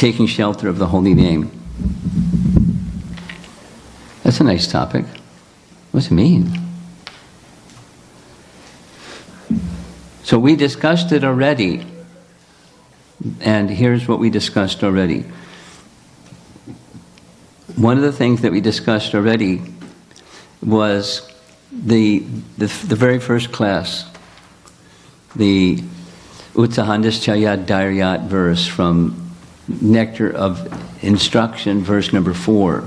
taking shelter of the holy name. That's a nice topic. What's it mean? So we discussed it already. And here's what we discussed already. One of the things that we discussed already was the very first class, the Utsahandis Daryat verse from Nectar of Instruction, verse number 4,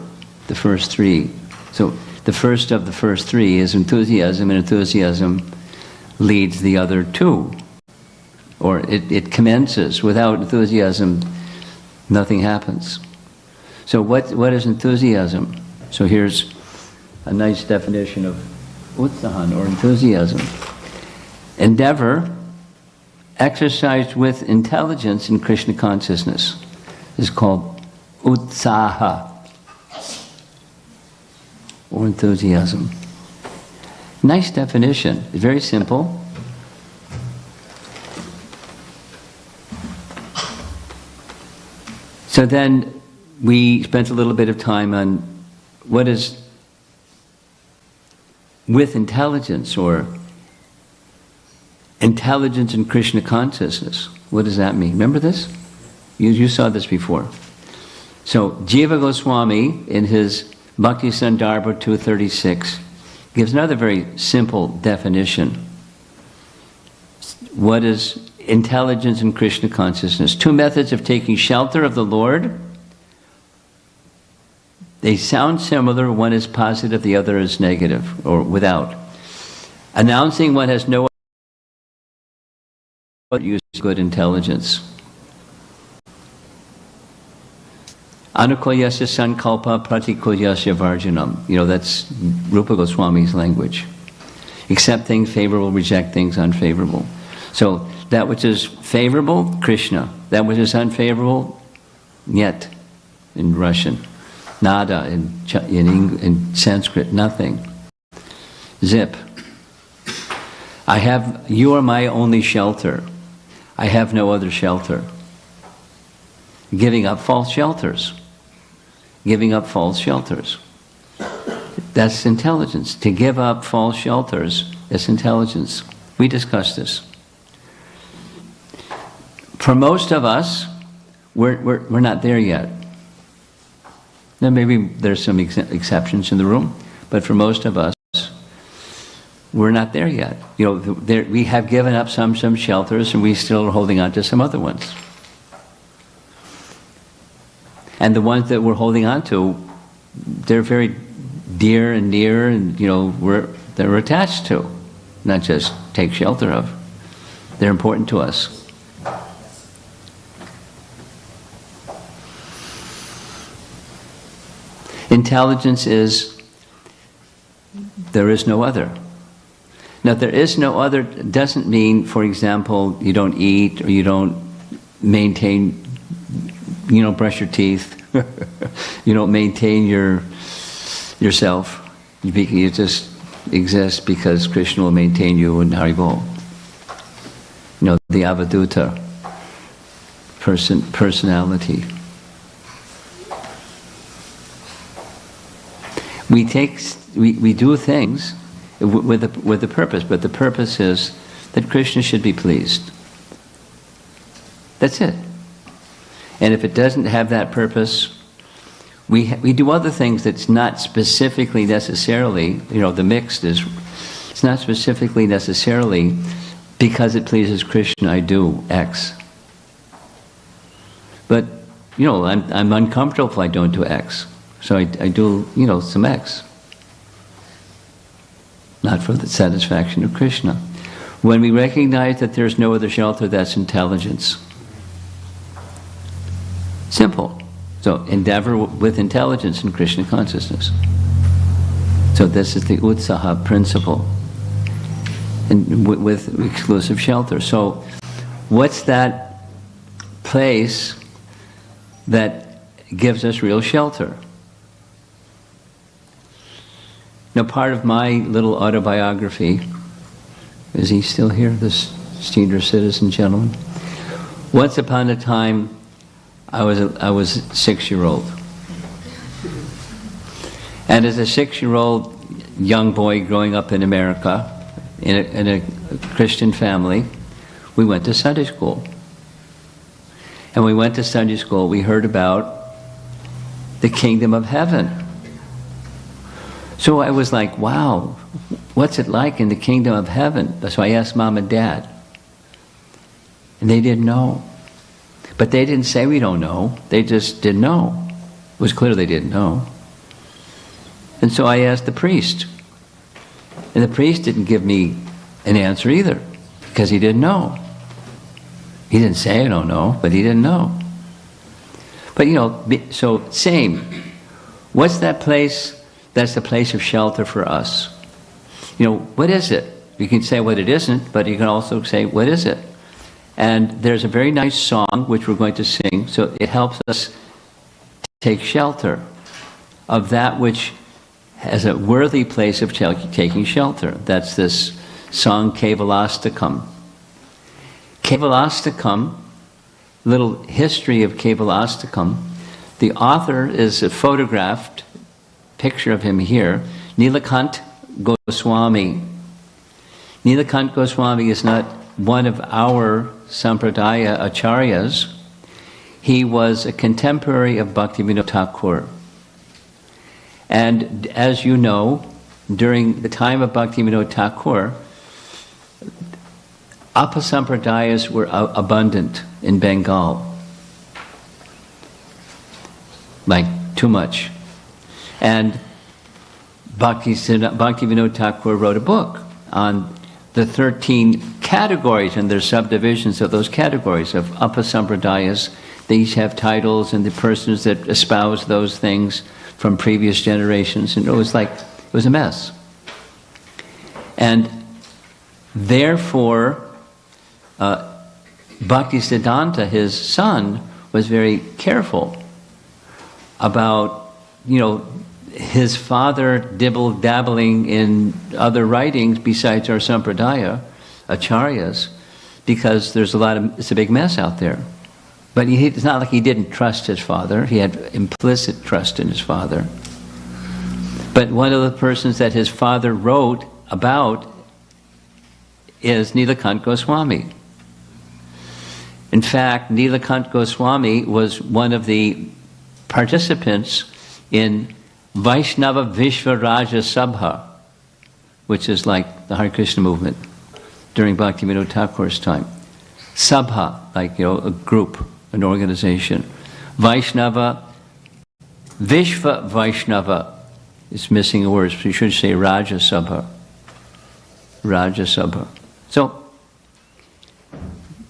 the first three. So the first of the first three is enthusiasm, and enthusiasm leads the other two. Or it commences. Without enthusiasm, nothing happens. So what is enthusiasm? So here's a nice definition of utsahan, or enthusiasm. Endeavor exercised with intelligence in Krishna consciousness is called utsaha, or enthusiasm. Nice definition. It's very simple. So then we spent a little bit of time on what is with intelligence, or intelligence in Krishna consciousness. What does that mean? Remember this? You saw this before. So Jiva Goswami, in his Bhakti Sandarbha 236, gives another very simple definition. What is intelligence in Krishna consciousness? Two methods of taking shelter of the Lord. They sound similar. One is positive, the other is negative, or without. Announcing one has no use of good intelligence. Anukulyasya sankalpa pratikulyasya varjanam. You know, that's Rupa Goswami's language. Accept things favorable, reject things unfavorable. So that which is favorable, Krishna. That which is unfavorable, Nyet in Russian. Nada in Sanskrit, nothing. Zip. You are my only shelter. I have no other shelter. Giving up false shelters. Giving up false shelters. That's intelligence. To give up false shelters is intelligence. We discussed this. For most of us, we're not there yet. Now maybe there's some exceptions in the room, but for most of us, we're not there yet. You know, we have given up some shelters, and we still are holding on to some other ones. And the ones that we're holding on to, they're very dear and near, and you know, they're attached to, not just take shelter of. They're important to us. Intelligence is, there is no other. Now, there is no other doesn't mean, for example, you don't eat, or you don't maintain, you don't brush your teeth, you don't maintain yourself. You just exist because Krishna will maintain you in Haribol. You know, the avaduta, personality. We do things with a purpose, but the purpose is that Krishna should be pleased. That's it. And if it doesn't have that purpose, we do other things that's not specifically necessarily, you know, the mixed is, it's not specifically necessarily because it pleases Krishna I do X. But, you know, I'm uncomfortable if I don't do X. So I do, you know, some X. Not for the satisfaction of Krishna. When we recognize that there's no other shelter, that's intelligence. Simple. So endeavor with intelligence in Krishna consciousness. So this is the utsaha principle. And with exclusive shelter. So what's that place that gives us real shelter? Now, part of my little autobiography, is he still here, this senior citizen gentleman? Once upon a time, I was a 6-year-old. And as a 6-year-old young boy growing up in America, in a Christian family, we went to Sunday school. And we went to Sunday school, we heard about the kingdom of heaven. So I was like, wow, what's it like in the kingdom of heaven? So I asked Mom and Dad. And they didn't know. But they didn't say we don't know. They just didn't know. It was clear they didn't know. And so I asked the priest. And the priest didn't give me an answer either, because he didn't know. He didn't say I don't know, but he didn't know. But so same. What's that place? That's the place of shelter for us. What is it? You can say what it isn't, but you can also say, what is it? And there's a very nice song which we're going to sing, so it helps us take shelter of that which has a worthy place of taking shelter. That's this song, Kevalastakam. Kevalastakam, little history of Kevalastakam. The author is a photographed picture of him here, Nilakant Goswami. Nilakant Goswami is not one of our Sampradaya Acharyas. He was a contemporary of Bhaktivinoda Thakur. And as you know, during the time of Bhaktivinoda Thakur, Apasampradayas were abundant in Bengal. Like, too much. And Bhaktivinoda Thakur wrote a book on the 13 categories and their subdivisions of those categories of Apasampradayas. They each have titles and the persons that espouse those things from previous generations. And it was a mess. And therefore, Bhaktisiddhanta, his son, was very careful about, his father dibble-dabbling in other writings besides our Sampradaya, Acharyas, because it's a big mess out there. But it's not like he didn't trust his father. He had implicit trust in his father. But one of the persons that his father wrote about is Nilakant Goswami. In fact, Nilakant Goswami was one of the participants in Vaishnava Vishva Raja Sabha, which is like the Hare Krishna movement during Bhaktivinoda Thakur's time. Sabha, a group, an organization. Vaishnava, Vishva Vaishnava, is missing a word, so you should say Raja Sabha. Raja Sabha. So,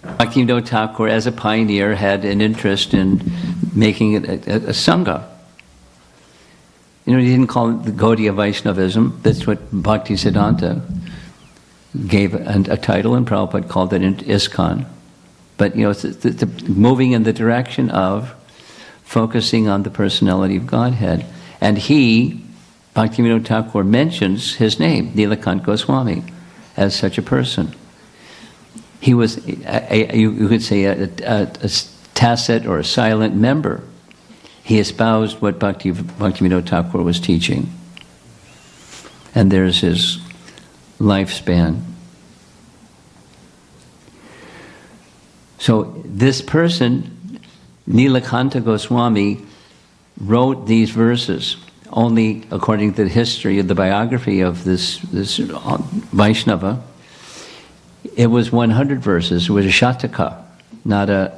Bhaktivinoda Thakur, as a pioneer, had an interest in making it a Sangha. He didn't call it the Gaudiya Vaishnavism. That's what Bhaktisiddhanta gave a title, and Prabhupada called it ISKCON. But, it's moving in the direction of focusing on the personality of Godhead. And Bhaktivinoda Thakur, mentions his name, Nilakant Goswami, as such a person. He was, you could say, a tacit or a silent member. He espoused what Bhaktivinoda Thakur was teaching. And there's his lifespan. So this person, Nilakanta Goswami, wrote these verses only according to the history of the biography of this Vaishnava. It was 100 verses. It was a Shataka, not a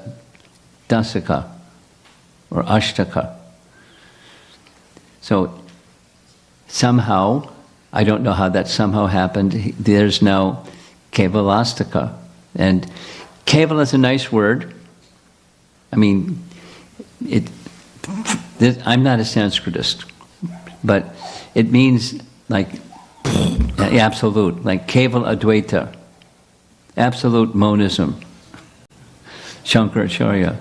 Dasaka or Ashtaka. So somehow, I don't know how that somehow happened, there's now Kevalastaka. And Keval is a nice word. I mean, I'm not a Sanskritist, but it means like absolute, like Keval Advaita, absolute monism, Shankaracharya.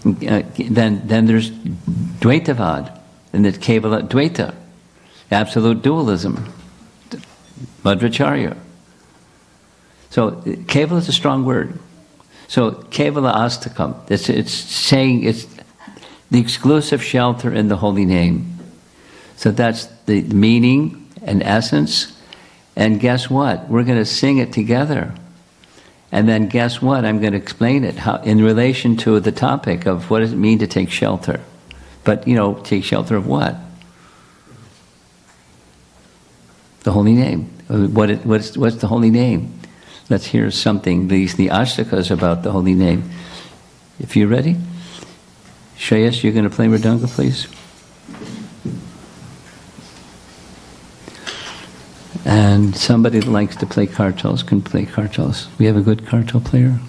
Then there's Dvaitavad, and it's Kevala Dvaita, absolute dualism, Madhvacharya. So Kevala is a strong word. So Kevala Astakam, it's saying it's the exclusive shelter in the holy name. So that's the meaning and essence. And guess what? We're going to sing it together. And then guess what? I'm going to explain it in relation to the topic of what does it mean to take shelter. But, take shelter of what? The holy name. What's the holy name? Let's hear something, the Ashtakas about the holy name. If you're ready. Shreyas, you're going to play Mridanga, please. And somebody that likes to play kartals can play kartals. We have a good kartal player.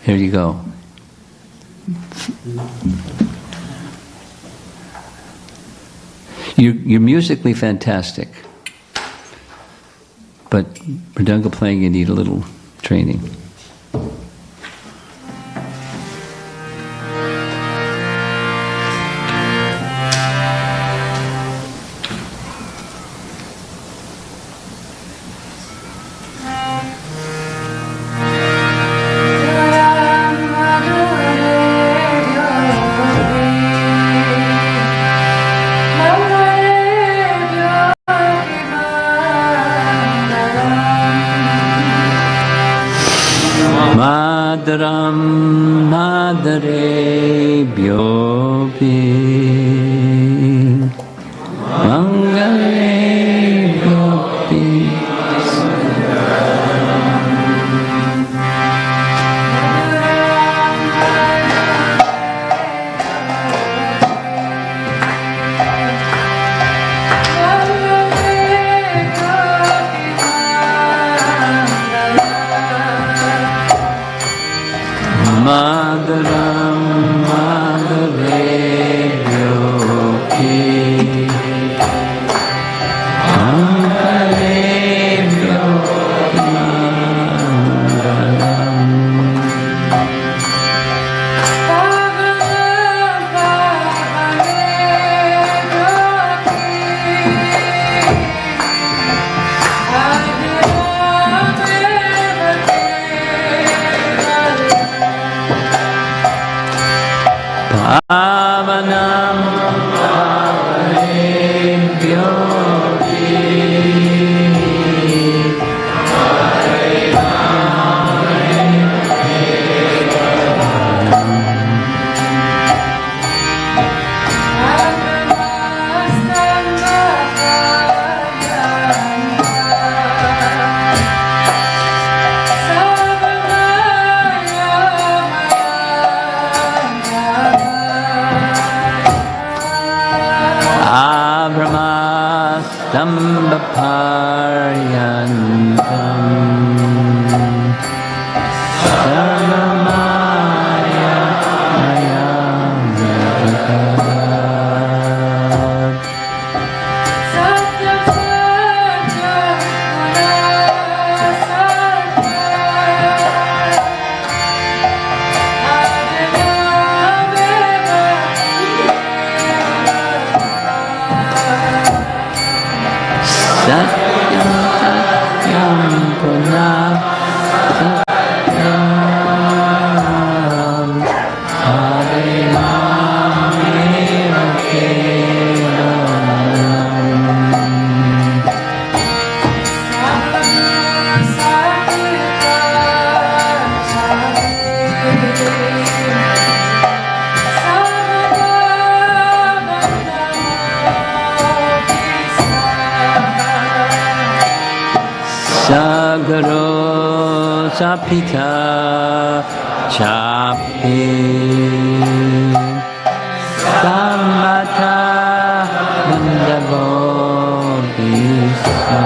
Here you go. You're musically fantastic. But Mridanga playing, you need a little training. Madaram Madare Byopi Mangale Byopi Madaram Madare Byopi Mangale Byopi Pavanam Pavane Byopi Brahmastambhaparyantam Sarvamaya Satyam Satyam Punam Satyam Harinam Eva Sagaro Sapita Chapi Samata Mandavo Bisa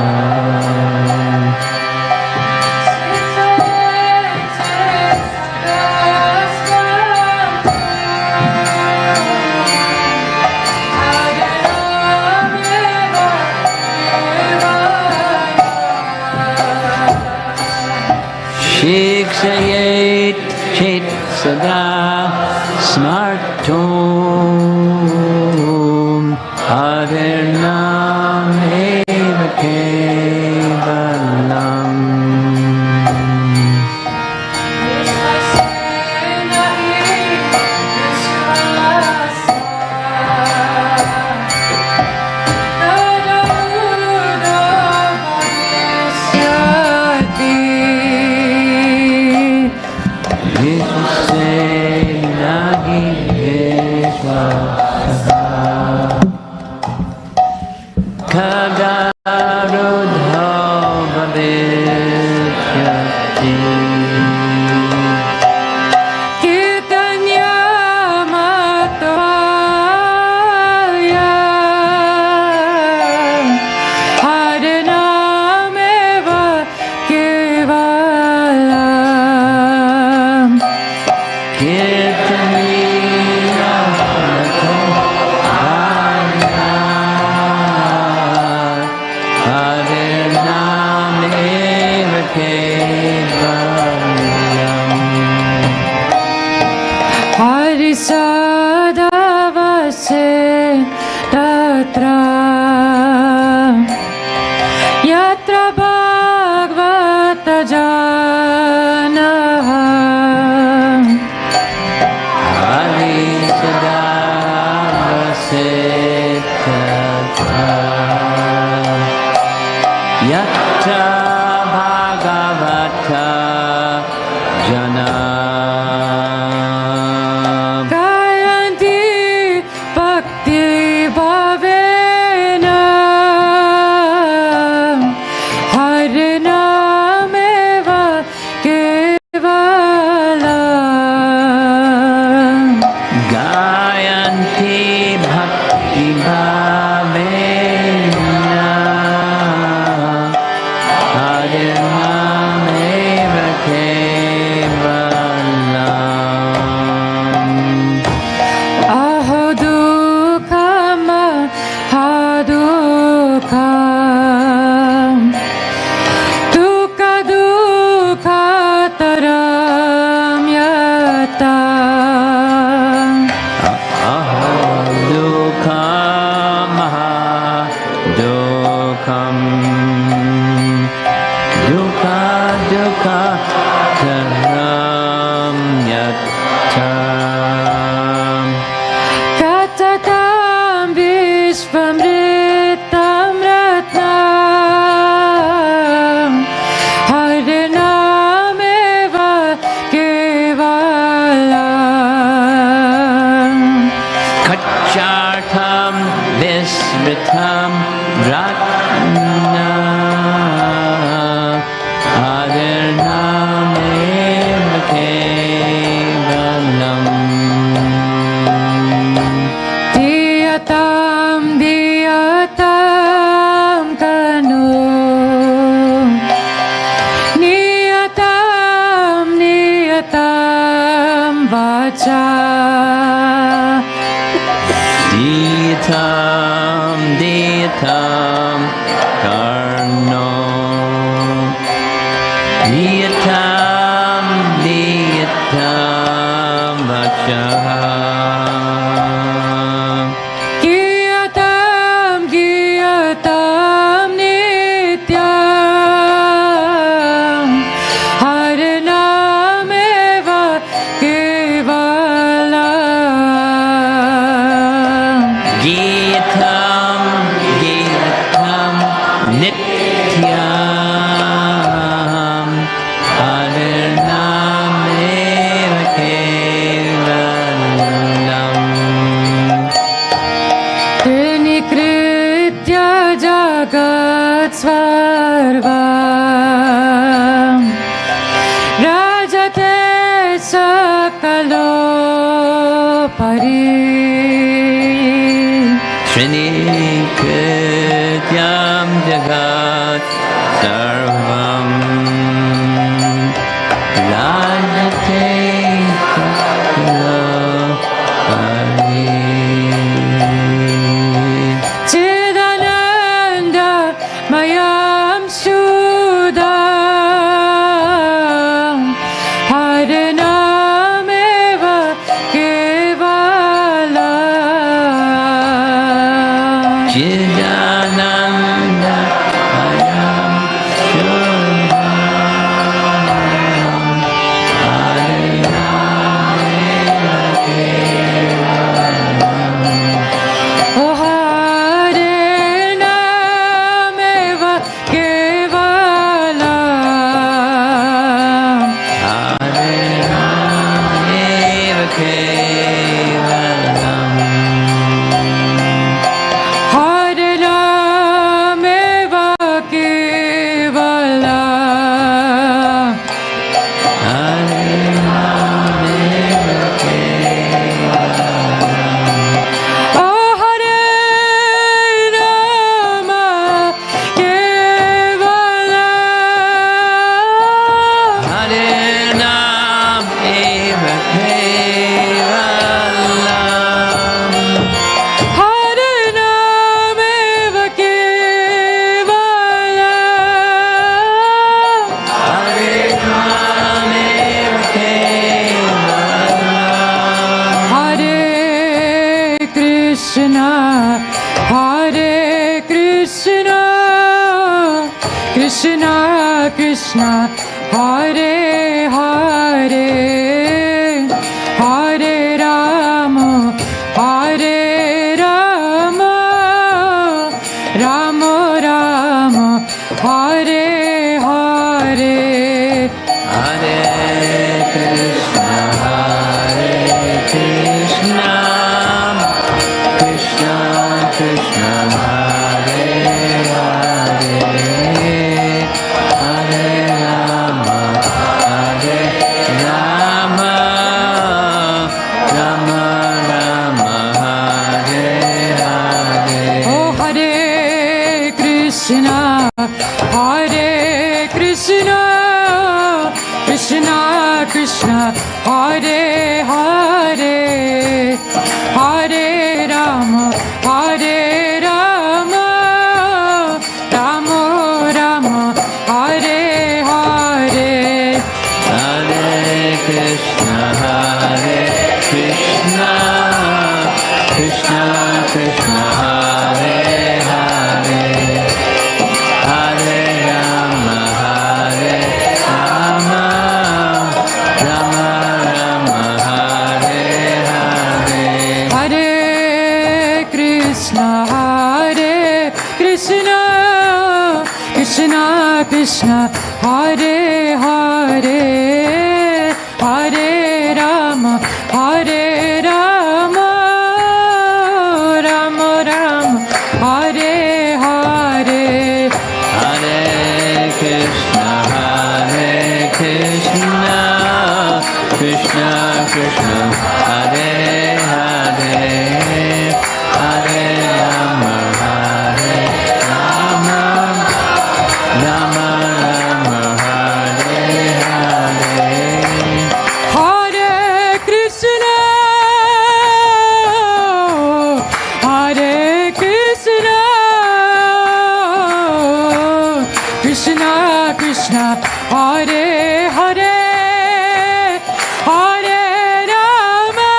Shiksayet Chit Sada Smartum Harinam Eva Kevalam se nahi vishwasa kagarudha bhavishyati Sadavase tatra yatra bhagavata janaha Hari Sadavase tatra yatra bhagavata janaha Visritam Ratna Adirnamem Kevalam Diyatam Diyatam Kanu Niyatam Niyatam Vacha Diyatam Diyatam Karno Diyatam Diyatam Vacha Giyatam Giyatam Nityam Harinameva Kevalam Gitam Gitam Nityam Harinameva Kevalam Trinikritya Jagat Svarvam Rajate Sakalo Pari Trinikrityam Jagat Sarvam Rajate Sakalo Pari Chidananda Mayam Sudam Harinameva Kevalam Chidananda Mayam Krishna, Hare Hare, Hare Rama, Hare Rama, Rama Rama, Hare Hare. Hare Krishna, Krishna Krishna, Hare Hare, Hare Rama, Hare Rama, Rama Rama, Hare Hare. Oh Hare Krishna, Hare Krishna, Krishna Krishna, Hare Hare, Hare Rama, Hare Rama, Rama Rama, Hare Hare. Hare Krishna, Krishna Krishna, Hare Hare, Hare Rama, Hare Rama, Rama Rama, Hare Hare. Hare Krishna, Krishna Krishna, Hare Hare, Hare Rama, Hare Rama, Rama Rama, Hare Hare. Hare Krishna, Krishna Krishna, Hare Hare, Hare Rama, Hare Rama, Rama Rama, Hare Hare. Hare Krishna, Hare Krishna, Krishna Krishna, Hare Hare, Hare Rama,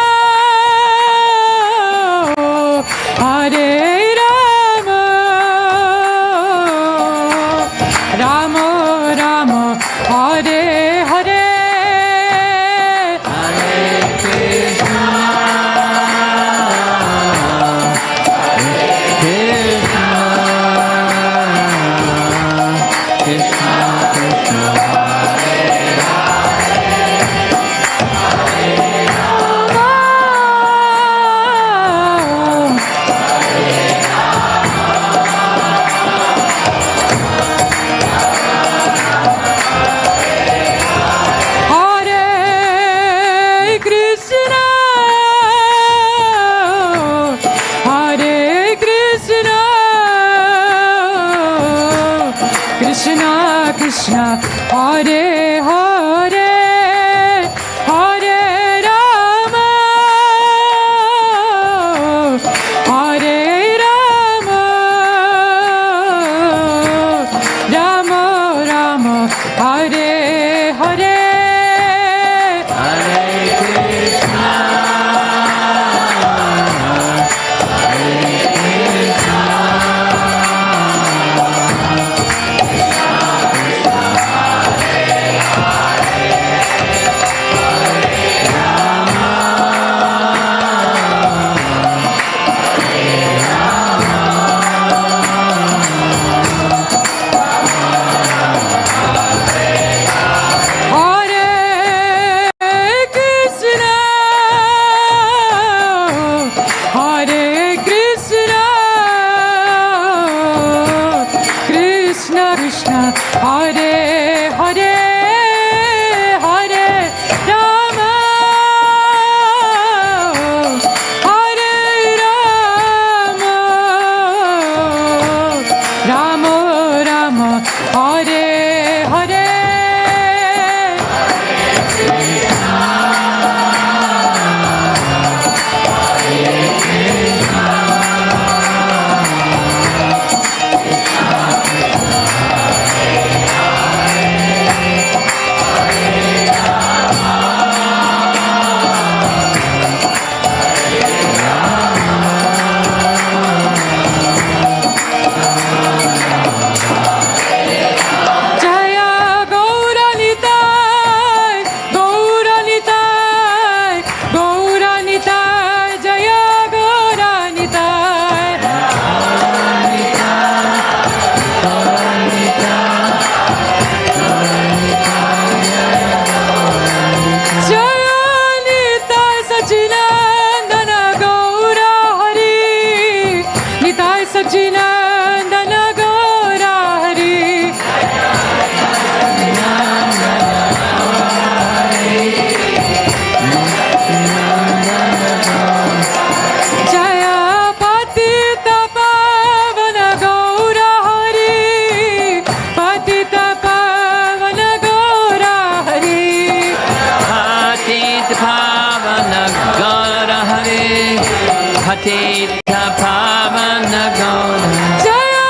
Patita Pavana Gaura. Jaya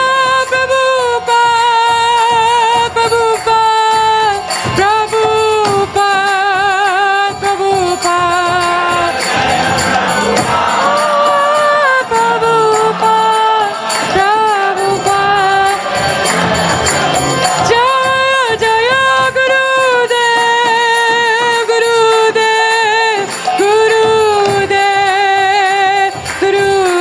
Prabhupada, Prabhupada, Prabhupada, Prabhupada. Prabhupada, Prabhupada. Jaya Jaya Gurudev, Gurudev, Gurudev, Gurudev.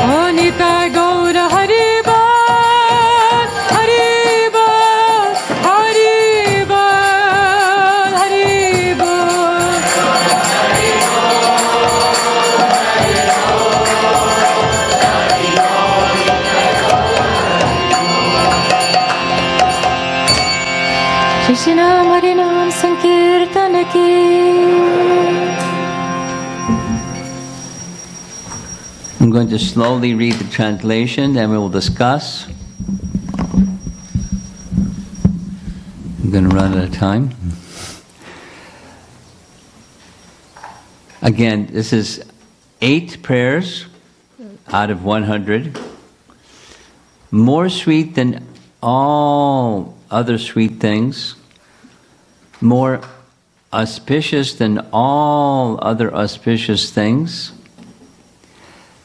Oh Nitai Gaura Haribol, Haribol, Haribol, Haribol. Krishna Harinam Sankirtan ki. I'm going to slowly read the translation, then we will discuss. I'm going to run out of time. Again, this is 8 prayers out of 100. More sweet than all other sweet things. More auspicious than all other auspicious things.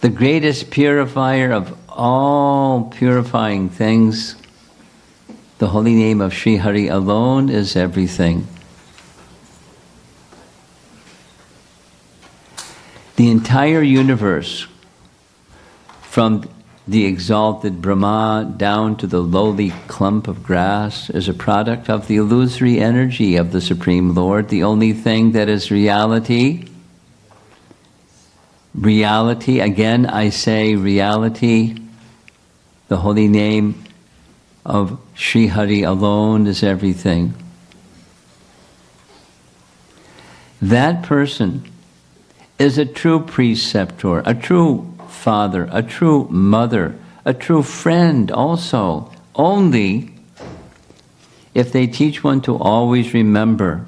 The greatest purifier of all purifying things. The holy name of Sri Hari alone is everything. The entire universe, from the exalted Brahma down to the lowly clump of grass, is a product of the illusory energy of the Supreme Lord. The only thing that is reality, again I say reality, the holy name of Sri Hari alone is everything. That person is a true preceptor, a true father, a true mother, a true friend also, only if they teach one to always remember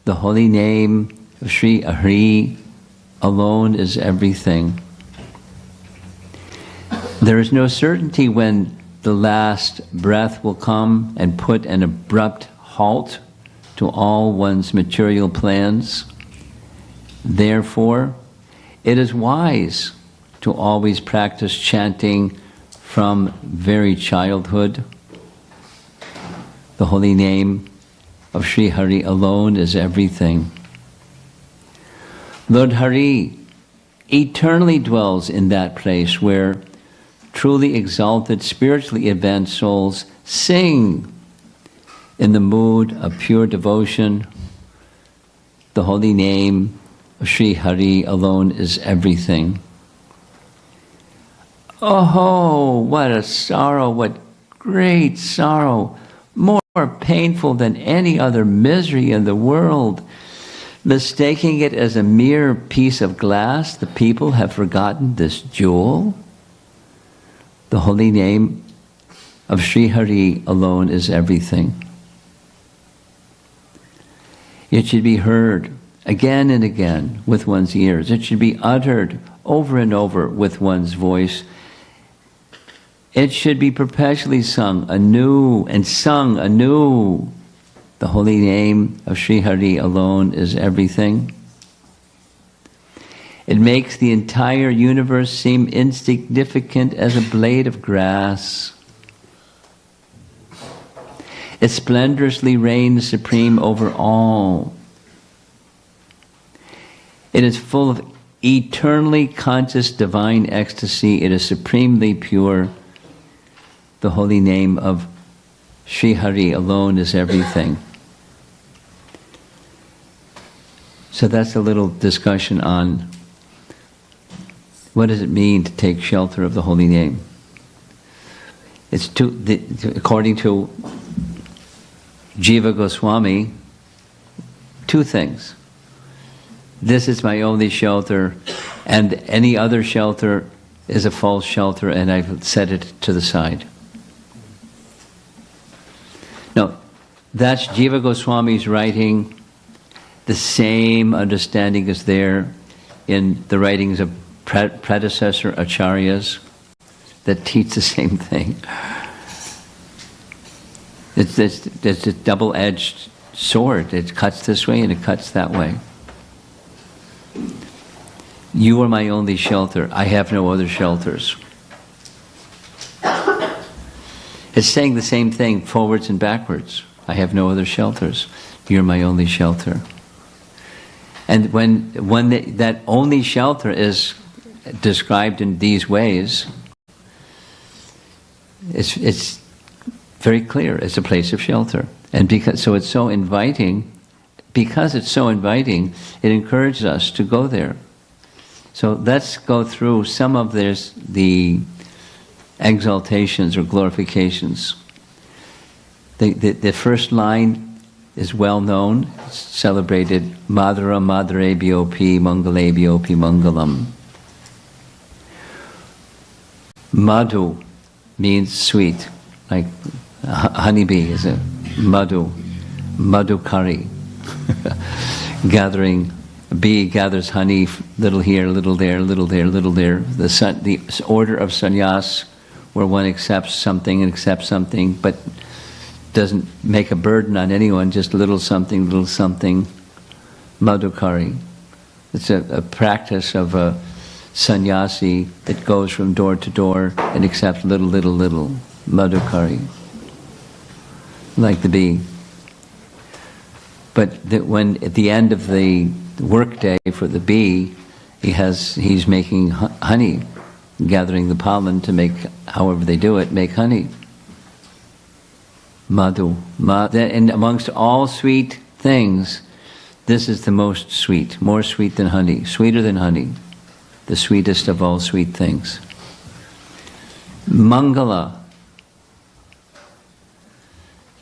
the holy name of Sri Hari alone is everything. There is no certainty when the last breath will come and put an abrupt halt to all one's material plans. Therefore, it is wise to always practice chanting from very childhood. The holy name of Sri Hari alone is everything. Lord Hari eternally dwells in that place where truly exalted, spiritually advanced souls sing in the mood of pure devotion. The holy name of Sri Hari alone is everything. Oh, what a sorrow, what great sorrow, more painful than any other misery in the world. Mistaking it as a mere piece of glass, the people have forgotten this jewel. The holy name of Sri Hari alone is everything. It should be heard again and again with one's ears. It should be uttered over and over with one's voice. It should be perpetually sung anew and sung anew. The holy name of Sri Hari alone is everything. It makes the entire universe seem insignificant as a blade of grass. It splendorously reigns supreme over all. It is full of eternally conscious divine ecstasy. It is supremely pure. The holy name of Sri Hari alone is everything. So that's a little discussion on what does it mean to take shelter of the holy name. It's according to Jiva Goswami, 2 things. This is my only shelter, and any other shelter is a false shelter, and I've set it to the side. that's Jiva Goswami's writing. The same understanding is there in the writings of predecessor acharyas that teach the same thing. It's a double-edged sword. It cuts this way and it cuts that way. You are my only shelter. I have no other shelters. It's saying the same thing forwards and backwards. I have no other shelters. You're my only shelter. And when that only shelter is described in these ways, it's very clear. It's a place of shelter. And because it's so inviting, it encourages us to go there. So let's go through some of the exaltations or glorifications. The first line is well known, celebrated, Madhura Madhurebhyopi Mangalebhyopi Mangalam. Madhu means sweet, like honeybee is a madhu, madhukari. Gathering, a bee gathers honey, little here, little there, little there, little there. The order of sannyas, where one accepts something, but doesn't make a burden on anyone, just little something, madhukari. It's a practice of a sannyasi that goes from door to door and accepts little, madhukari, like the bee. But when at the end of the workday for the bee, he's making honey, gathering the pollen to make, however they do it, make honey. Madhu. And amongst all sweet things, this is the most sweet, more sweet than honey, sweeter than honey, the sweetest of all sweet things. Mangala.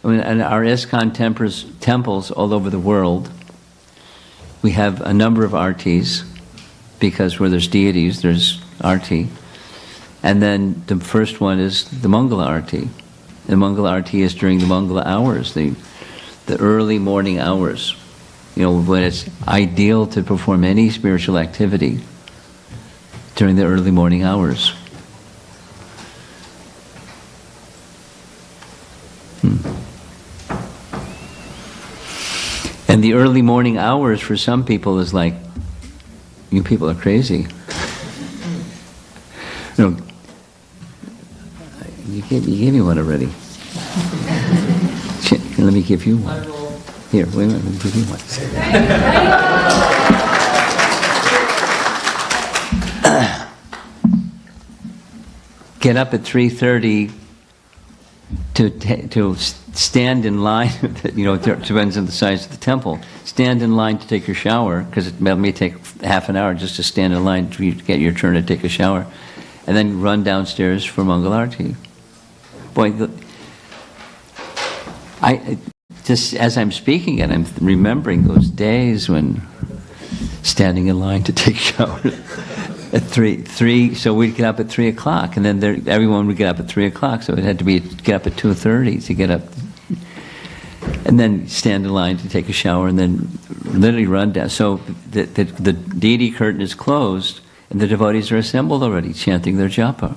And our ISKCON temples all over the world, we have a number of artis, because where there's deities, there's arti. And then the first one is the Mangala arti. The Mangala arti is during the Mangala hours, the early morning hours, when it's ideal to perform any spiritual activity during the early morning hours. And the early morning hours for some people is like, you people are crazy. You gave me one already. Let me give you one. Here, wait a minute, let me give you one. Get up at 3:30 to stand in line. It depends on the size of the temple. Stand in line to take your shower, because it may take half an hour just to stand in line to get your turn to take a shower, and then run downstairs for Mangalarti. Boy, just as I'm speaking it, I'm remembering those days when standing in line to take a shower at 3, so we'd get up at 3 o'clock, and then everyone would get up at 3 o'clock, so it had to get up at 2:30 to get up, and then stand in line to take a shower, and then literally run down. So the deity curtain is closed, and the devotees are assembled already, chanting their japa.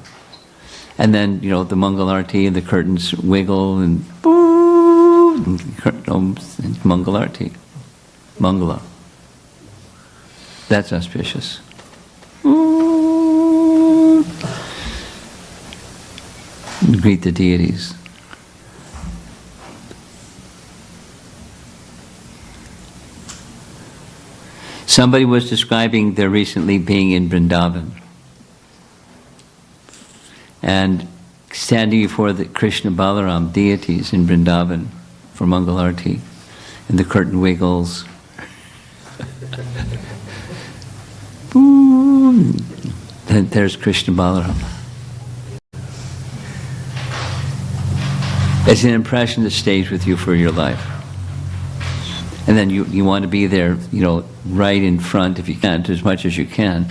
And then, the Mangalarti and the curtains wiggle and boom, and Mangalarti. Mangala. That's auspicious. Greet the deities. Somebody was describing their recently being in Vrindavan and standing before the Krishna Balaram deities in Vrindavan for Mangalarti, and the curtain wiggles. Boom. Then there's Krishna Balaram. It's an impression that stays with you for your life. And then you want to be there, right in front if you can, as much as you can,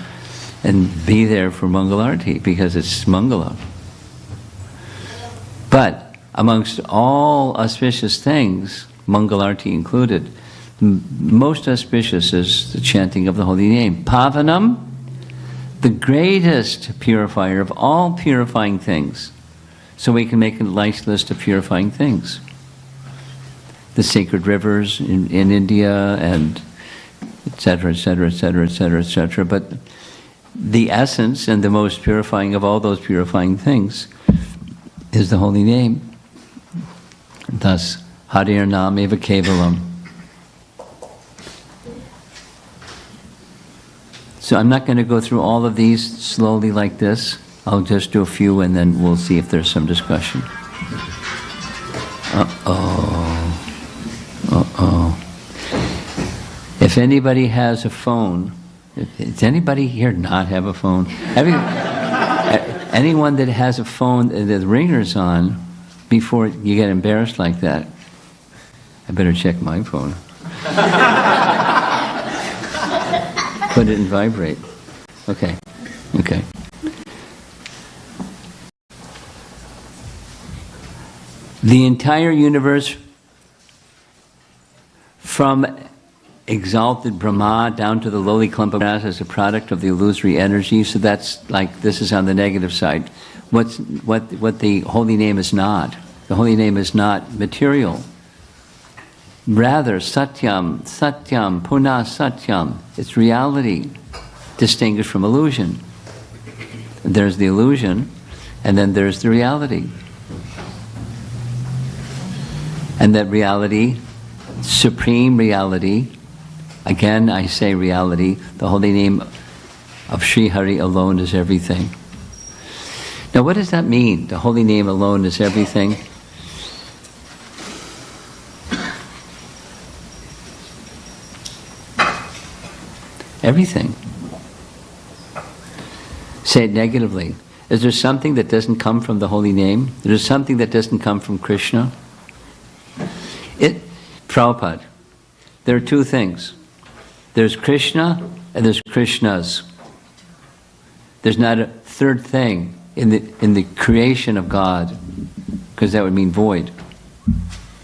and be there for Mangalarti, because it's Mangala. But amongst all auspicious things, Mangalarti included, most auspicious is the chanting of the holy name. Pavanam, the greatest purifier of all purifying things. So we can make a nice list of purifying things. The sacred rivers in India, and etc., etc., etc., etc., etc. But the essence and the most purifying of all those purifying things is the holy name. Thus, Harir Nam Eva Kevalam. So I'm not going to go through all of these slowly like this. I'll just do a few and then we'll see if there's some discussion. If anybody has a phone, does anybody here not have a phone? Anyone that has a phone that the ringer's on, before you get embarrassed like that, I better check my phone. Put it in vibrate. Okay. Okay. The entire universe, from exalted Brahma down to the lowly clump of grass, is a product of the illusory energy. So that's like, this is on the negative side. What the holy name is not. The holy name is not material. Rather, Satyam, Satyam, Puna Satyam. It's reality, distinguished from illusion. There's the illusion, and then there's the reality. And that reality, supreme reality, again I say reality, the holy name of Sri Hari alone is everything. Now what does that mean? The holy name alone is everything? Everything. Say it negatively. Is there something that doesn't come from the holy name? Is there something that doesn't come from Krishna? Prabhupada, there are two things. There's Krishna and there's Krishnas. There's not a third thing in the creation of God, because that would mean void.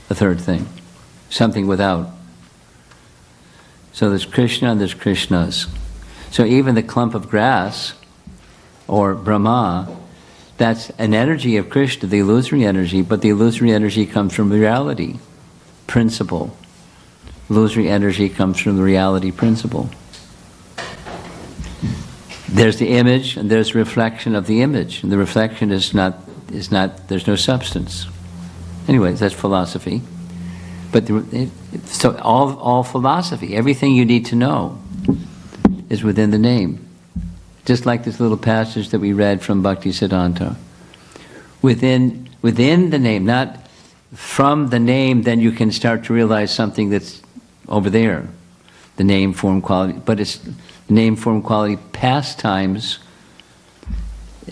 A third thing. Something without. So there's Krishna and there's Krishnas. So even the clump of grass, or Brahma, that's an energy of Krishna, the illusory energy, but the illusory energy comes from reality, principle. Illusory energy comes from the reality principle. There's the image and there's reflection of the image. And the reflection is not, there's no substance. Anyways, that's philosophy. But so all philosophy, everything you need to know is within the name. Just like this little passage that we read from Bhaktisiddhanta. Within the name, not from the name, then you can start to realize something that's over there. The name, form, quality. But it's name, form, quality, pastimes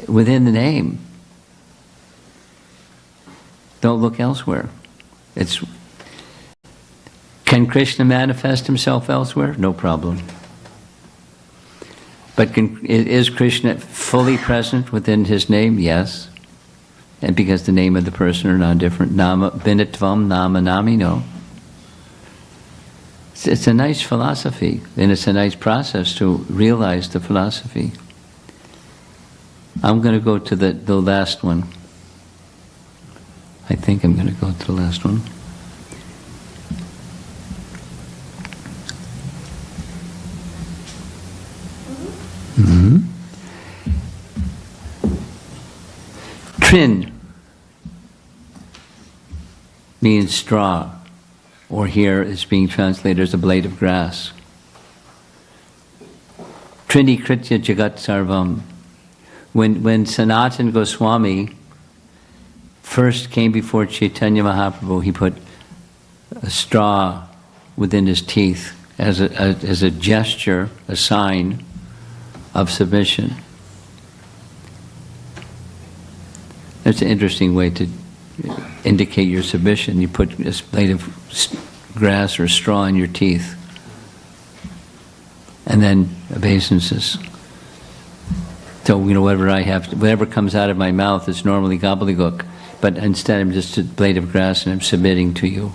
within the name. Don't look elsewhere. Can Krishna manifest himself elsewhere? No problem. But is Krishna fully present within his name? Yes. And because the name of the person are not different. Nama, Vinitvam, Nama, Nami, no. It's a nice philosophy, and it's a nice process to realize the philosophy. I'm going to go to the last one. I think I'm going to go to the last one. Mm-hmm. Trin means straw, or here it's being translated as a blade of grass. Trini Kritya Jagat Sarvam. When Sanatana Goswami first came before Chaitanya Mahaprabhu, he put a straw within his teeth as a gesture, a sign of submission. That's an interesting way to indicate your submission. You put a blade of grass or straw in your teeth, and then obeisances. So, whatever comes out of my mouth is normally gobbledygook, but instead I'm just a blade of grass and I'm submitting to you.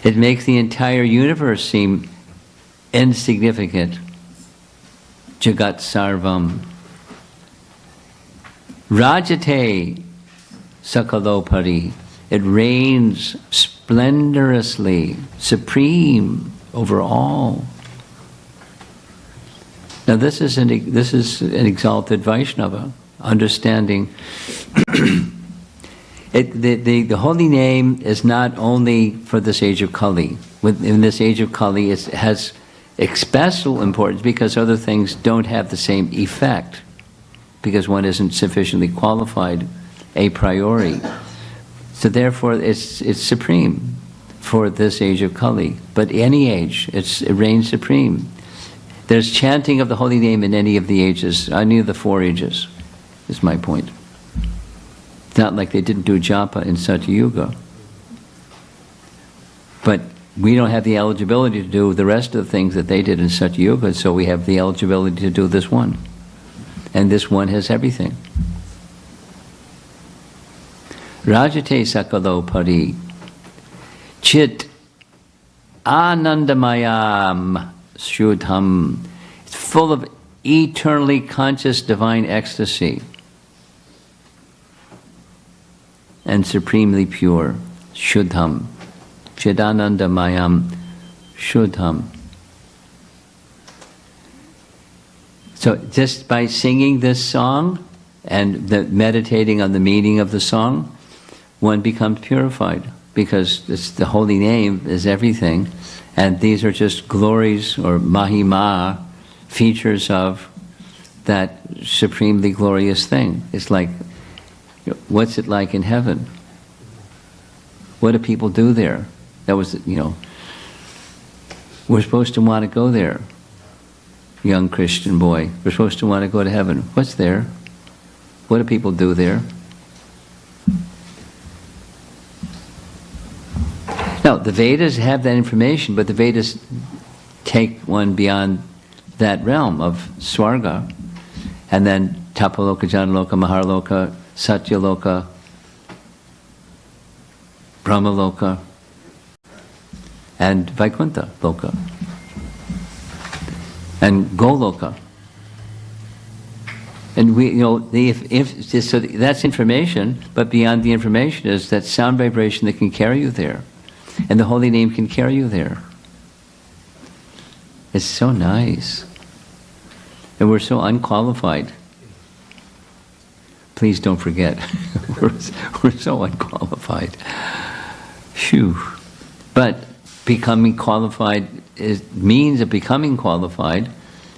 It makes the entire universe seem insignificant. Jagat sarvam. Rajate sakalopari. It reigns splendorously, supreme over all. Now this is an exalted Vaishnava, understanding. The holy name is not only for this age of Kali. In this age of Kali, it has special importance because other things don't have the same effect, because one isn't sufficiently qualified a priori. So therefore, it's supreme for this age of Kali. But any age, it reigns supreme. There's chanting of the holy name in any of the ages, any of the 4 ages, is my point. It's not like they didn't do japa in Satyuga. But we don't have the eligibility to do the rest of the things that they did in Satyuga, so we have the eligibility to do this one. And this one has everything. Rajate sakalo pari chit anandamayam shuddham. It's full of eternally conscious divine ecstasy and supremely pure. Shuddham. Chidanandamayam shuddham. So just by singing this song and meditating on the meaning of the song, one becomes purified, because the holy name is everything, and these are just glories or mahima, features of that supremely glorious thing. It's like, what's it like in heaven? What do people do there? That was, we're supposed to want to go there. Young Christian boy, we're supposed to want to go to heaven. What's there? What do people do there? Now, the Vedas have that information, but the Vedas take one beyond that realm of Swarga, and then Tapaloka, Janaloka, Maharloka, Satyaloka, Brahmaloka, and Vaikuntha Loka, and Goloka. And we, so that's information, but beyond the information is that sound vibration that can carry you there. And the holy name can carry you there. It's so nice. And we're so unqualified. Please don't forget. we're so unqualified. Phew. But becoming qualified, means of becoming qualified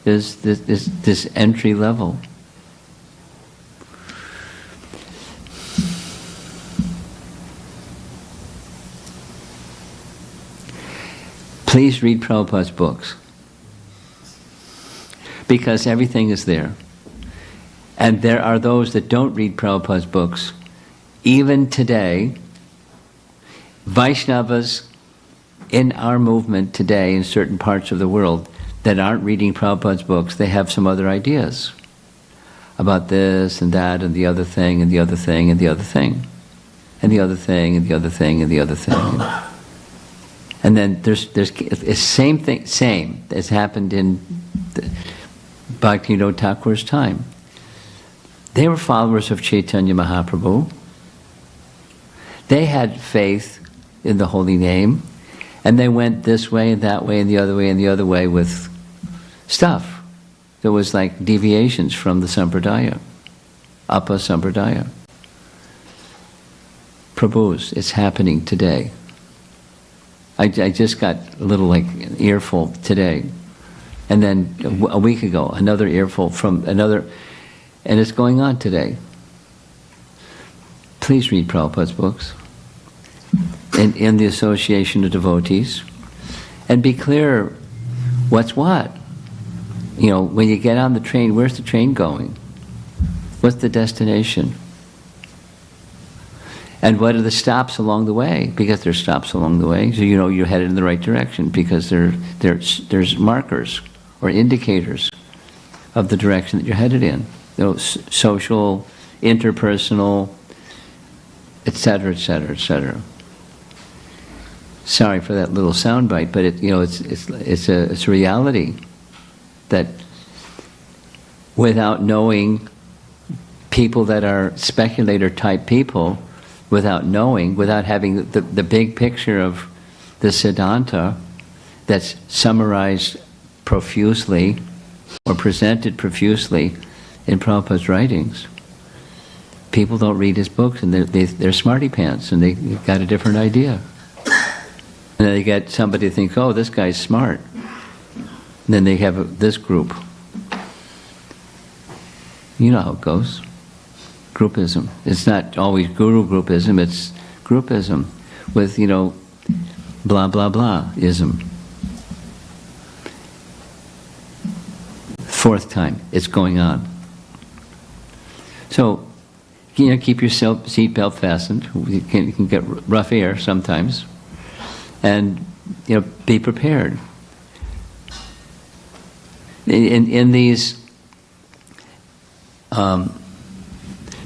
is this entry level. Please read Prabhupada's books, because everything is there. And there are those that don't read Prabhupada's books. Even today, Vaishnavas in our movement today in certain parts of the world that aren't reading Prabhupada's books, they have some other ideas about this and that and the other thing and the other thing and the other thing and the other thing and the other thing and the other thing. And then there's same thing, same as happened in Bhaktivinoda Thakur's time. They were followers of Chaitanya Mahaprabhu. They had faith in the holy name, and they went this way and that way and the other way and the other way with stuff that was like deviations from the Sampradaya, Apa Sampradaya. Prabhus, it's happening today. I just got a little earful today, and then a week ago another earful from another, and it's going on today. Please read Prabhupada's books in the association of devotees, and be clear what's what. When you get on the train, where's the train going? What's the destination? And what are the stops along the way? Because there's stops along the way, so you're headed in the right direction, because there's markers or indicators of the direction that you're headed in. Social, interpersonal, etc., etc., etc. Sorry for that little soundbite, but it's a reality that without knowing people that are speculator type people, without having the big picture of the Siddhanta that's summarized profusely or presented profusely in Prabhupada's writings, people don't read his books, and they're smarty pants, and they've got a different idea. And then they get somebody to think, oh, this guy's smart. And then they have this group. You know how it goes. Groupism. It's not always guru groupism, it's groupism with, blah, blah, blah-ism. Fourth time it's going on. So, keep your seatbelt fastened. You can get rough air sometimes. And, be prepared. In these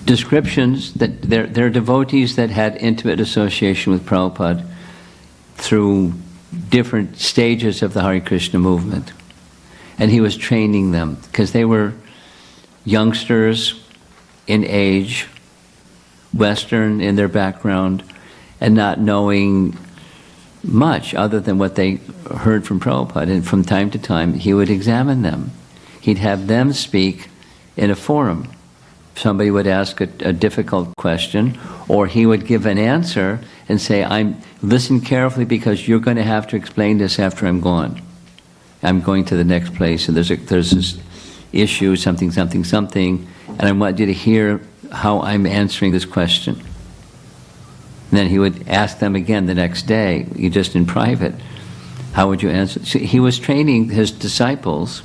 descriptions, that there are devotees that had intimate association with Prabhupada through different stages of the Hare Krishna movement. And he was training them, because they were youngsters in age, Western in their background, and not knowing much other than what they heard from Prabhupada. And from time to time, he would examine them. He'd have them speak in a forum. Somebody would ask a difficult question, or he would give an answer and say, listen carefully, because you're going to have to explain this after I'm gone. I'm going to the next place, and there's this issue, something, something, something, and I want you to hear how I'm answering this question. And then he would ask them again the next day, just in private, how would you answer? So he was training his disciples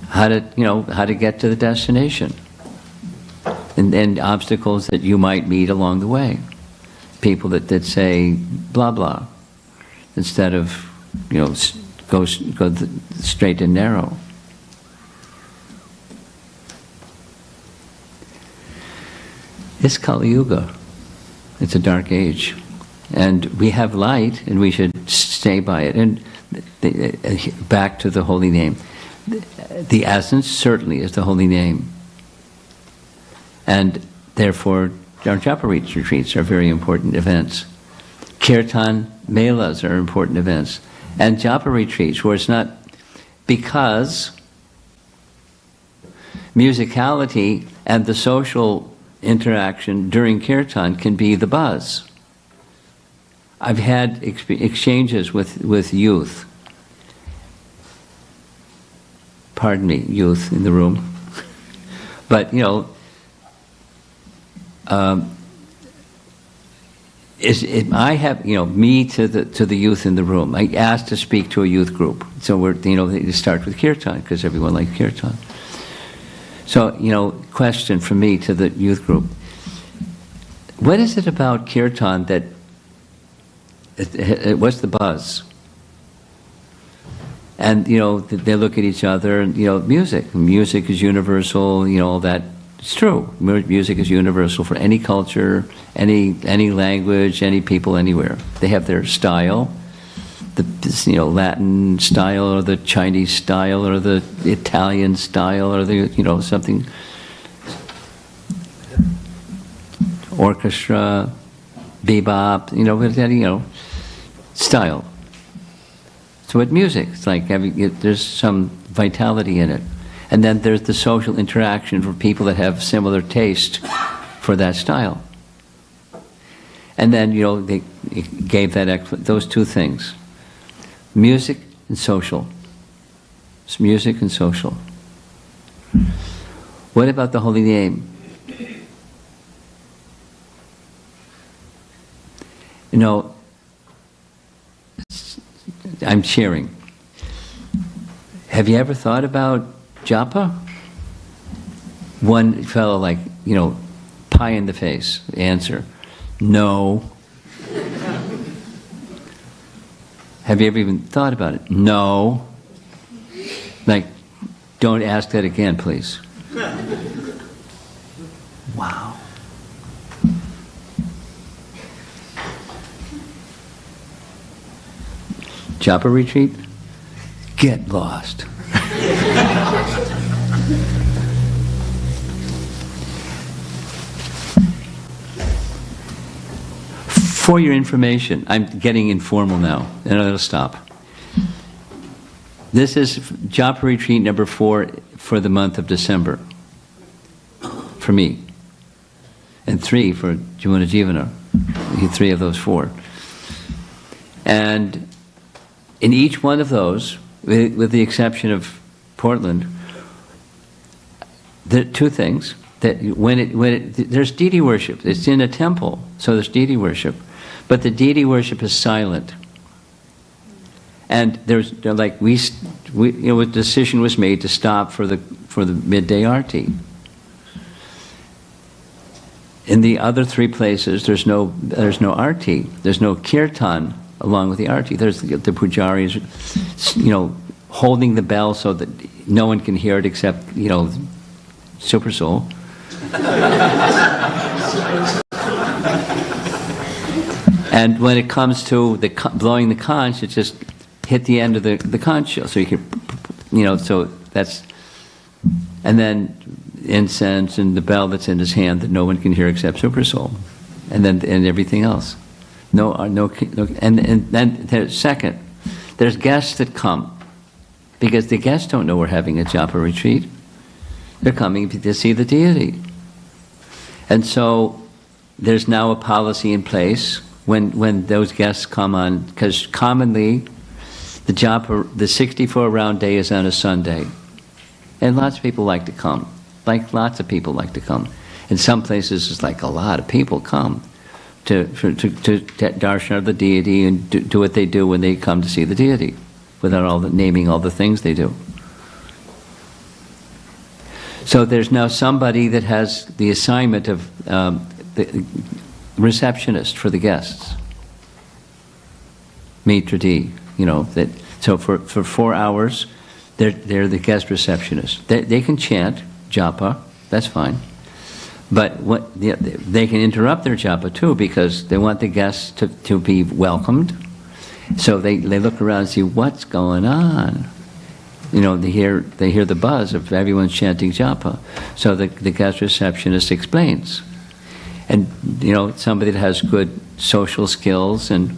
how to get to the destination, and obstacles that you might meet along the way. People that say blah blah instead of go straight and narrow. It's Kali Yuga. It's a dark age, and we have light, and we should stay by it. And back to the holy name. The essence certainly is the holy name, and therefore our japa retreats are very important events. Kirtan melas are important events, and japa retreats where it's not, because musicality and the social interaction during kirtan can be the buzz. I've had exchanges with youth. Pardon me, youth in the room. But I have me to the youth in the room. I asked to speak to a youth group, so we're they start with kirtan because everyone likes kirtan. So, question from me to the youth group. What is it about kirtan that, what's the buzz? And, they look at each other and, music. Music is universal, all that. It's true. Music is universal for any culture, any language, any people, anywhere. They have their style. The Latin style, or the Chinese style, or the Italian style, or the something, orchestra, bebop, style. So with music, it's like there's some vitality in it, and then there's the social interaction for people that have similar taste for that style. And then they gave those two things. Music and social. It's music and social. What about the holy name? I'm sharing. Have you ever thought about japa? One fellow pie in the face, answer, no. Have you ever even thought about it? No. Don't ask that again, please. Wow. Japa retreat? Get lost. For your information, I'm getting informal now, and I'll stop. This is Japa retreat number 4 for the month of December, for me, and 3 for Jivana Jivana, 3 of those 4. And in each one of those, with the exception of Portland, there are 2 things. That there's deity worship. It's in a temple, so there's deity worship. But the deity worship is silent. And a decision was made to stop for the midday arti. In the other 3 places, there's no arti. There's no kirtan along with the arti. There's the pujaris, holding the bell so that no one can hear it except Super Soul. And when it comes to blowing the conch, it just hit the end of the conch shell, so you can, so that's, and then incense and the bell that's in his hand that no one can hear except Super Soul, and everything else. And then second, there's guests that come because the guests don't know we're having a japa retreat. They're coming to see the deity. And so there's now a policy in place when those guests come on, because commonly the 64-round day is on a Sunday. And lots of people like to come. Lots of people like to come. In some places it's like a lot of people come to darshan of the deity and do what they do when they come to see the deity, without naming all the things they do. So there's now somebody that has the assignment of the receptionist for the guests. Maitre d', so for 4 hours, they're the guest receptionist. They can chant japa, that's fine. But they can interrupt their japa too, because they want the guests to be welcomed. So they look around and see what's going on. They hear the buzz of everyone chanting japa. So the guest receptionist explains. And, somebody that has good social skills and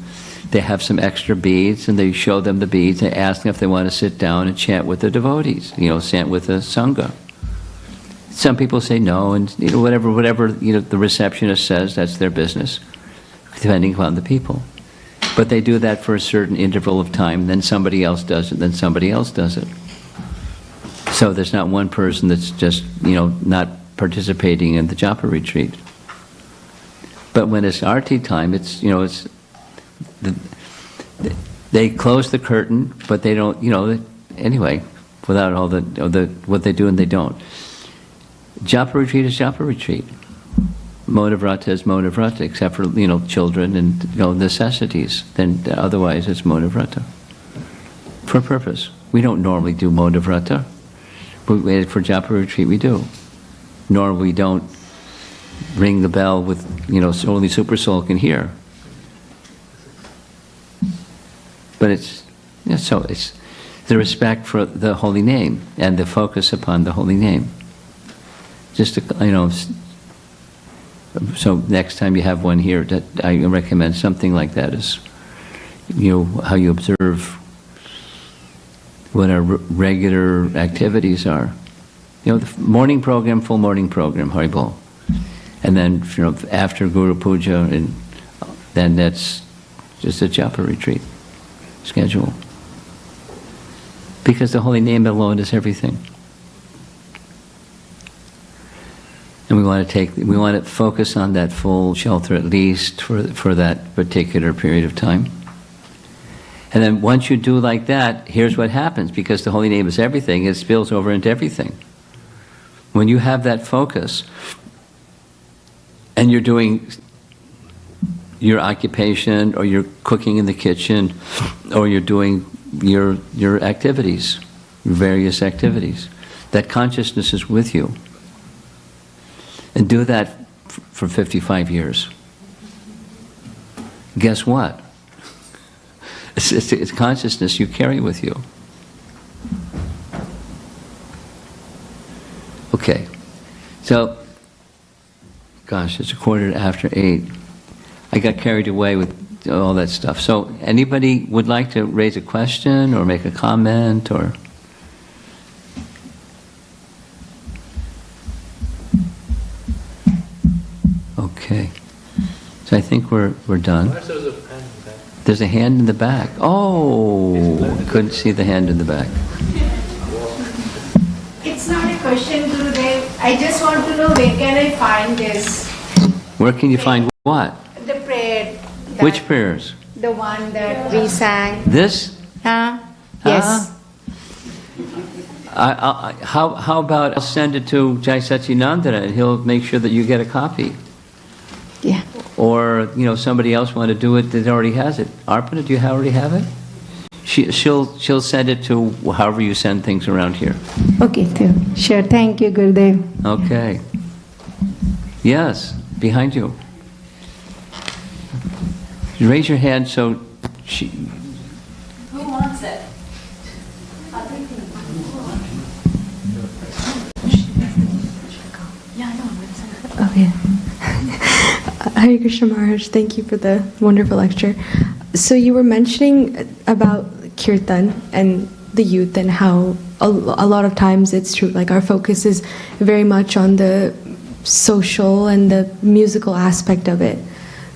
they have some extra beads and they show them the beads and ask them if they want to sit down and chant with the devotees, chant with the sangha. Some people say no, and whatever the receptionist says, that's their business, depending upon the people. But they do that for a certain interval of time, then somebody else does it, then somebody else does it. So there's not one person that's just, not participating in the japa retreat. But when it's arti time, they close the curtain, but they don't, anyway, without all what they do and they don't. Japa retreat is japa retreat. Mona vrata is mona vrata, except for, children and, necessities. Then otherwise it's mona vrata. For purpose. We don't normally do mona vrata. But for japa retreat we do. Nor we don't ring the bell with, only Super Soul can hear. But it's the respect for the holy name and the focus upon the holy name. Just to, so next time you have one here, that I recommend something like that is, how you observe what our regular activities are. The morning program, full morning program, Haribol. And then, after Guru Puja, and then that's just a japa retreat schedule. Because the holy name alone is everything. And we want to focus on that full shelter at least for that particular period of time. And then once you do like that, here's what happens, because the holy name is everything, it spills over into everything. When you have that focus, and you're doing your occupation, or you're cooking in the kitchen, or you're doing your activities, your various activities, that consciousness is with you. And do that for 55 years. Guess what? It's consciousness you carry with you. Okay. So, gosh, it's 8:15. I got carried away with all that stuff. So, anybody would like to raise a question or make a comment or? Okay. So I think we're done. There's a hand in the back. Oh, couldn't see the hand in the back. It's not a question, Gurudev. I just want to know where can I find this? Where can you find what? The prayer. Which prayers? The one that we sang. This? Yes. How about I'll send it to Jai Satchinandana and he'll make sure that you get a copy. Yeah. Or, somebody else want to do it that already has it. Arpana, do you already have it? She'll send it to however you send things around here. Okay, sure. Thank you, Gurudev. Okay. Yes, behind you. Raise your hand so she... Who wants it? Okay. Hare Krishna Maharaj, thank you for the wonderful lecture. So you were mentioning about kirtan and the youth and how a lot of times it's true, like our focus is very much on the social and the musical aspect of it.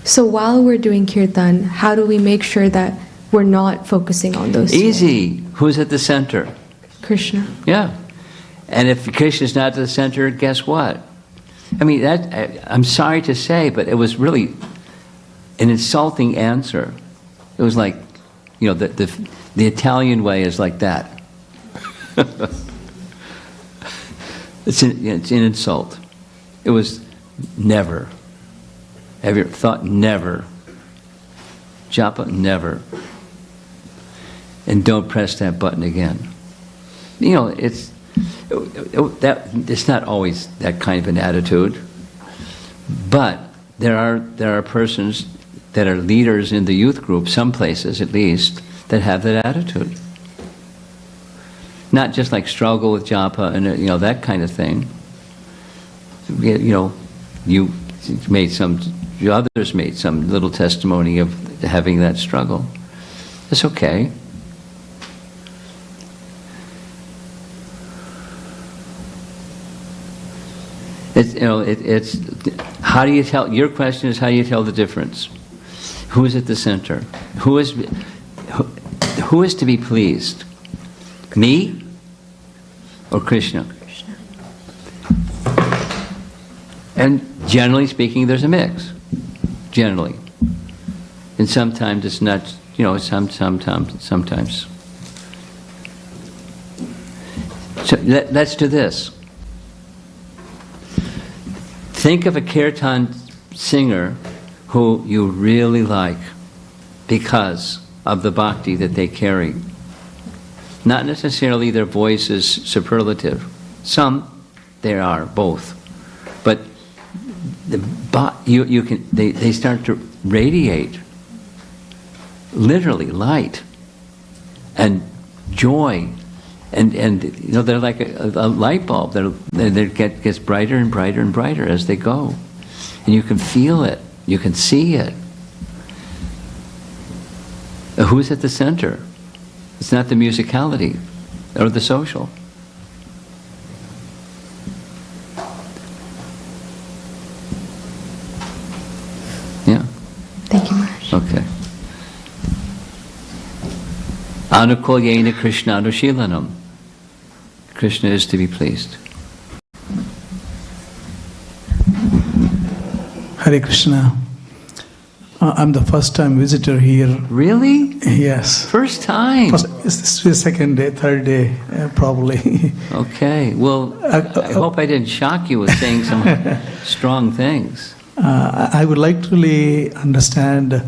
So while we're doing kirtan, how do we make sure that we're not focusing on those two? Easy. Who's at the center? Krishna. Yeah. And if Krishna's not at the center, guess what? I mean, I'm sorry to say, but it was really an insulting answer. It was like, the Italian way is like that. It's an insult. It was never. Have you ever thought never? Japa, never. And don't press that button again. It's not always that kind of an attitude, but there are persons that are leaders in the youth group, some places at least, that have that attitude. Not just like struggle with japa and that kind of thing. Others made some little testimony of having that struggle. It's okay. It's how do you tell? Your question is how do you tell the difference? Who is at the center? Who is to be pleased? Me or Krishna? Krishna. And generally speaking, there's a mix. Generally, and sometimes it's not. Sometimes. So let's do this. Think of a kirtan singer who you really like because of the bhakti that they carry. Not necessarily their voice is superlative. Some, there are, both. But they start to radiate, literally light and joy. And they're like a light bulb. They gets brighter and brighter and brighter as they go, and you can feel it. You can see it. Who's at the center? It's not the musicality or the social. Yeah. Thank you, Maharaj. Okay. Anukulyena Krishna Anushilanam. Krishna is to be pleased. Hare Krishna. I'm the first time visitor here. Really? Yes. First time? This is the second day, third day, probably. Okay. Well, I hope I didn't shock you with saying some strong things. I would like to really understand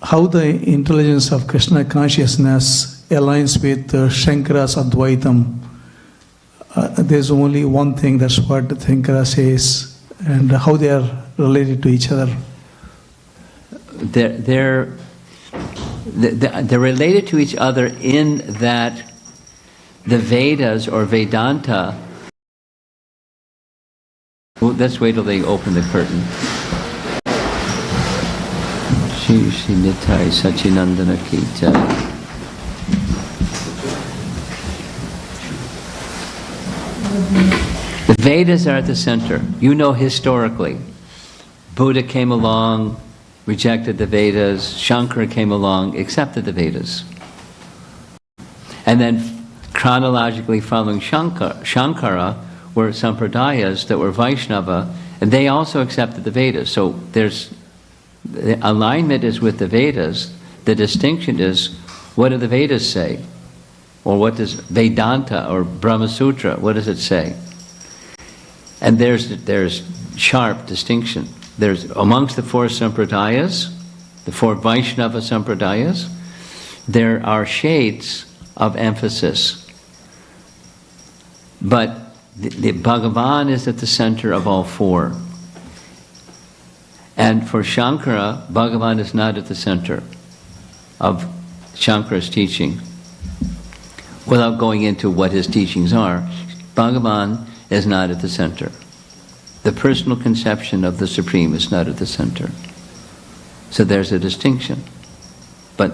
how the intelligence of Krishna consciousness aligns with Shankara's Advaitam. There's only one thing, that's what Shankara says, and how they are related to each other. they're related to each other in that the Vedas or Vedanta. Well, let's wait till they open the curtain. Shri Shri Nitai Sachinandana Ki Jai. The Vedas are at the center. You know historically. Buddha came along, rejected the Vedas. Shankara came along, accepted the Vedas. And then chronologically following Shankara were Sampradayas that were Vaishnava, and they also accepted the Vedas. So the alignment is with the Vedas. The distinction is, what do the Vedas say? Or what does Vedanta or Brahma Sutra, what does it say? And there's sharp distinction. There's amongst the four Sampradayas, the four Vaishnava Sampradayas, there are shades of emphasis. But the Bhagavan is at the center of all four. And for Shankara, Bhagavan is not at the center of Shankara's teaching. Without going into what his teachings are, Bhagavan is not at the center. The personal conception of the Supreme is not at the center. So there's a distinction. But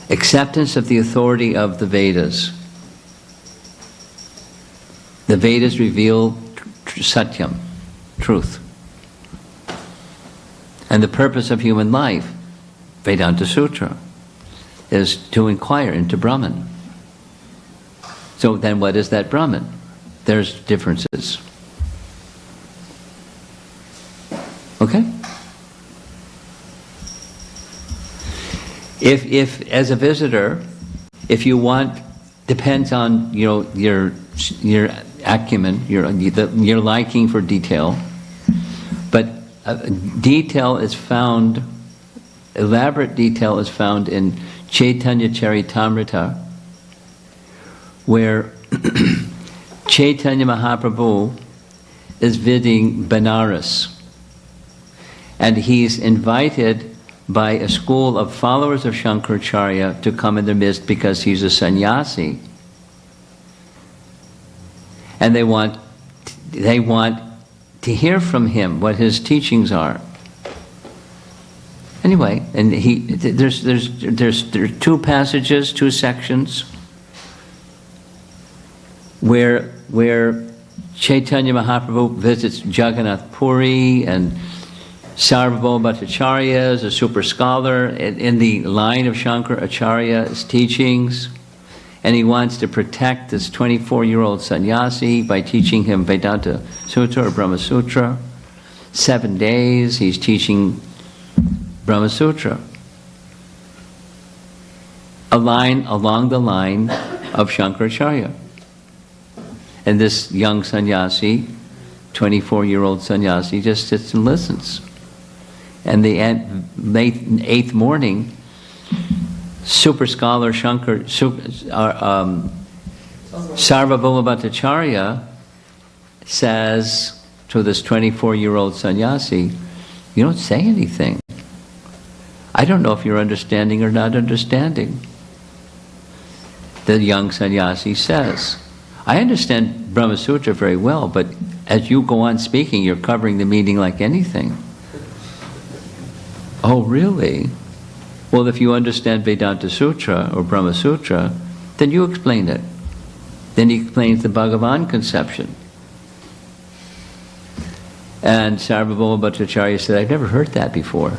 acceptance of the authority of the Vedas. The Vedas reveal Satyam, truth. And the purpose of human life, Vedanta Sutra, is to inquire into Brahman. So then what is that Brahman? There's differences. Okay? If as a visitor, if you want, depends on your acumen, your liking for detail, but detail is found, elaborate detail is found in Chaitanya Charitamrita, where Chaitanya Mahaprabhu is visiting Benares. And he's invited by a school of followers of Shankaracharya to come in their midst because he's a sannyasi. And they want to hear from him what his teachings are. Anyway, and there are two passages, two sections, where Chaitanya Mahaprabhu visits Jagannath Puri, and Sarvabhauma Bhattacharya is a super scholar in the line of Shankaracharya's teachings, and he wants to protect this 24-year-old sannyasi by teaching him Vedanta Sutra or Brahma Sutra. 7 days he's teaching Brahma Sutra. Along the line of Shankaracharya. And this young sannyasi, 24-year-old sannyasi, just sits and listens. And the eighth morning, super scholar Sarvabhauma Bhattacharya says to this 24-year-old sannyasi, you don't say anything. I don't know if you're understanding or not understanding. The young sannyasi says, I understand Brahma Sutra very well, but as you go on speaking, you're covering the meaning like anything. Oh, really? Well, if you understand Vedanta Sutra or Brahma Sutra, then you explain it. Then he explains the Bhagavan conception. And Sarvabhauma Bhattacharya said, I've never heard that before.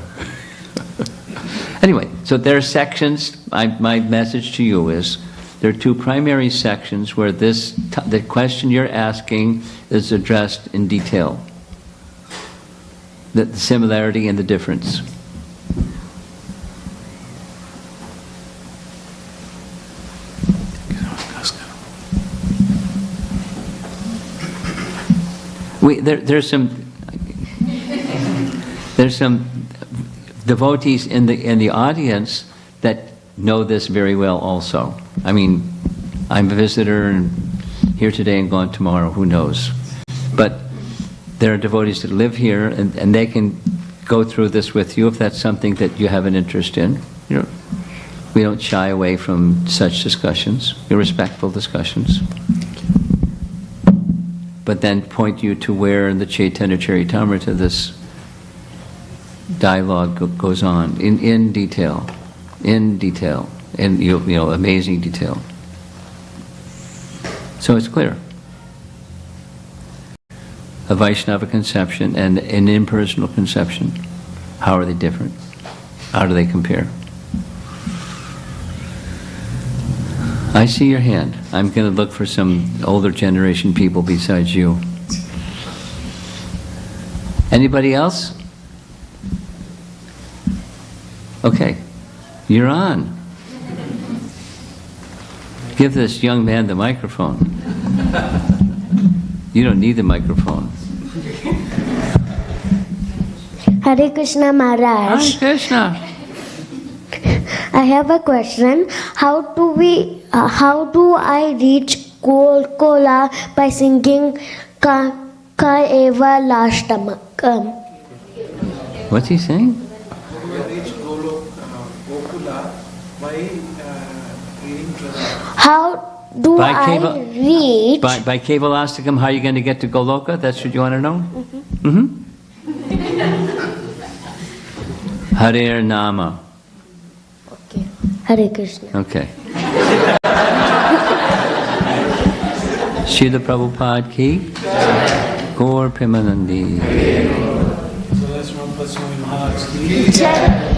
Anyway, so there are sections. My message to you is, there are two primary sections where the question you're asking is addressed in detail. The similarity and the difference. There's some devotees in the audience that know this very well also. I mean, I'm a visitor and here today and gone tomorrow, who knows. But there are devotees that live here and they can go through this with you if that's something that you have an interest in. We don't shy away from such discussions, respectful discussions. But then point you to where in the Chaitanya Charitamrita this dialogue goes on in detail, in amazing detail. So it's clear. A Vaishnava conception and an impersonal conception, how are they different? How do they compare? I see your hand. I'm going to look for some older generation people besides you. Anybody else? Okay, you're on. Give this young man the microphone. You don't need the microphone. Hare Krishna Maharaj. Hare Krishna. I have a question. How do I reach Golkola by singing Ka Eva Lashtamakam? What's he saying? How do I reach? By Kevalastikam, how are you going to get to Goloka? That's what you want to know? Mm-hmm. Hare Nama. Okay. Hare Krishna. Okay. Srila Prabhupada ki, Gaur Premanandi. Yeah.